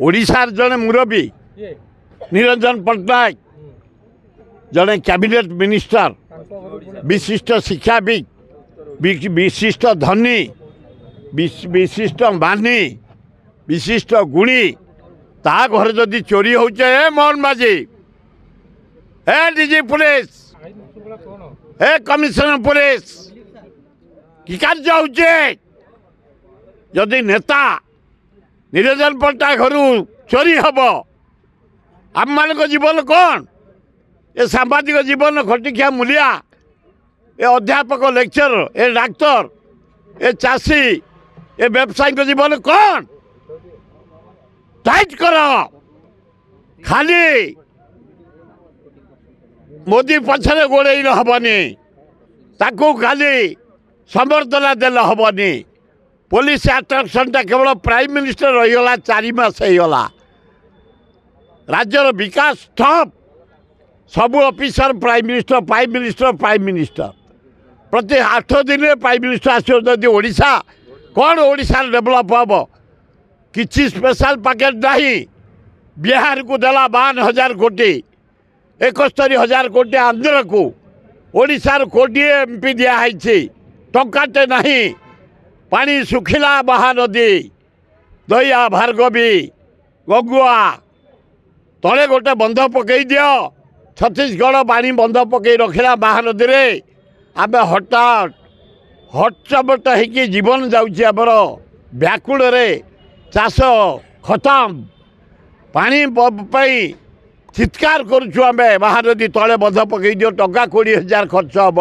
ओडिशार जड़े मुरबी निरंजन पट्टनायक जड़े कैबिनेट मिनिस्टर विशिष्ट शिक्षाविद विशिष्ट धनी विशिष्ट मानी विशिष्ट गुणी ता घर जदि चोरी होचे मोहन बाजी डीजी पुलिस कमिशनर पुलिस कि कार्य होचे जदि नेता निरंजन पट्टनायक घर चोरी हम आम मान जीवन कौन ए सांबादिक जीवन खटिखिया मूलिया ए अध्यापक लेक्चर ए डाक्तर ए चाषी ए व्यवसायी जीवन कौन टाइट कर खाली मोदी पछरे गोड़े हेनी ताकू खाली समर्थना देले हेनी पुलिस आट्राक्शनटा केवल प्राइम मिनिस्टर रहीगला 4 मास होगा राज्यर विकास ठप सबु ऑफिसर प्राइम मिनिस्टर प्रति 8 दिन प्राइम मिनिस्टर आसि ओडिशा कौन ओडिशा डेभलप हम किसी स्पेशल पैकेज नहीं बिहार को देला 52,000 कोटी 71,000 कोटी आंध्र को ओडिशार कोटी एमपी दिखाई टंकाटे नहीं पानी सुखिला महानदी दया भार्गवी गगुआ तले गोटे बंध पकई दियो छत्तीसगढ़ पानी बंध पकई रखला महानदी रे आम हठात हटचमट हो जीवन जामर व्याकुल रे चाष खत्म पानी चित्कार करुचु आम महानदी तले बंध पकई दियो टंका 20,000 खर्च हम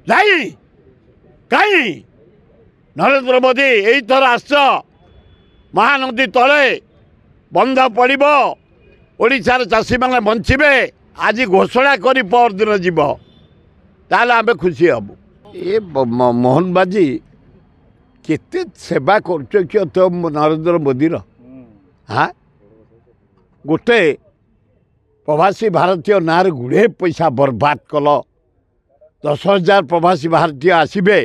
नहीं कहीं नरेंद्र मोदी यही थर आस महानदी तले बंध पड़ ओडिशार चाषी मैंने बंचे आज घोषणा कर पर दिन जीव ताल आम खुशी हम ये मोहन बाजी केते सेवा कर तो नरेंद्र मोदी हाँ गोटे प्रवासी भारतीय नार गुड़े पैसा बर्बाद कल 10,000 प्रवासी भारतीय आसबे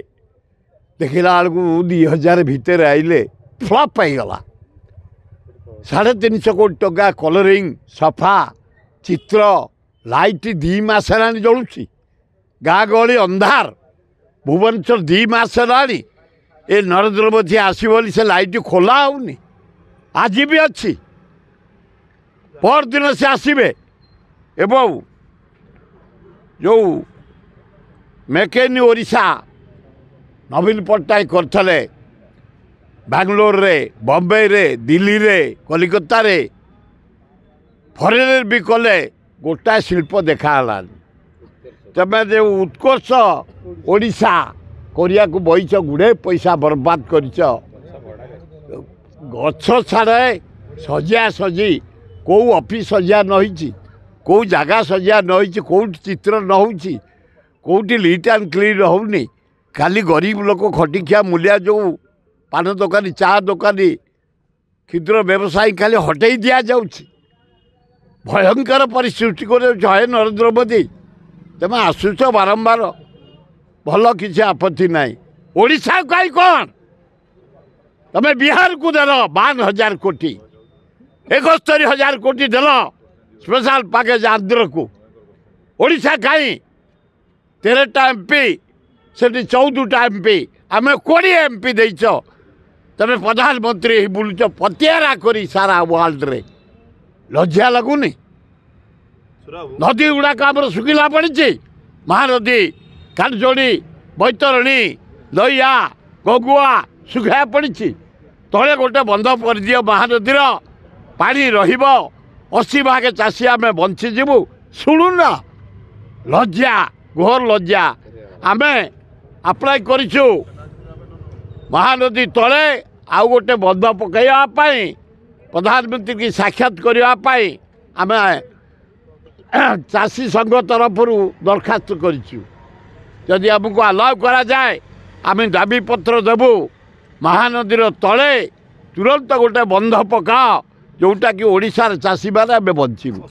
देखला बेलू 2,000 भितर आइले फ्लप होगला 350 कोटी टका कलरिंग सफा चित्र लाइट 2 मास जलुची गाँ गहली अंधार भुवनेश्वर 2 मास ए नरेंद्र मोदी आसबली से लाइट खोला होनी आज भी अच्छी पर दिन से आसबे एवं जो मेक इन ओडिशा नवीन पट्टनायक करथले बेंगलोर रे बॉम्बे रे दिल्ली रे कलिकता रे फरेन भी कले गोटा शिल्प देखा तमें जो उत्कर्ष ओडिशा कोरिया को बहीच गुड़े पैसा बर्बाद कर गछ छाड़े सजिया सजी कौ ऑफिस सजिया नही कौ जगह सजिया नही कौट चित्र न हो कौटी लीट एंड क्लीन होनी खाली गरीब लोक खटिखिया मूलिया जो पान दोकानी चा दोकानी क्षुद्र व्यवसायी खाली हटई दि जाऊँगी भयंकर परिस्थिति कर नरेंद्र मोदी तुम आसुच बारंबार भल किसी आपत्ति नहीं ओडिशा कहीं कौन तमें बिहार को देल 52,000 कोटी 71,000 कोटी देल स्पेशल पैकेज आंध्र को ओडिशा कहीं 13टा एमपी से 14टा एमपी आम 20 एमपी देच तमें प्रधानमंत्री बुलुच पतियारा करी सारा वर्ल्ड रे लज्जा लगुनि नदी गुड़ाक आम सुखिला पड़ी महानदी कांजोड़ी बैतरणी दया गगुआ सुखा पड़ी तले गोटे बंध कर दियो महानदी पानी रही भाग चाषी आम बंचीजु शुणुन लज्जा घोर लज्जा आम अप्लाई करूँ महानदी तले आउ गोटे बंध पकड़ापी प्रधानमंत्री की साक्षात करने आम चाषी संघ तरफ दरखास्त करी आमको अलाउ करा जाए आम दाबी पत्र देबू महानदीर तले तुरंत गोटे बंध पकाओ जोटा कि ओडिशार चाषी मैंने बंचू।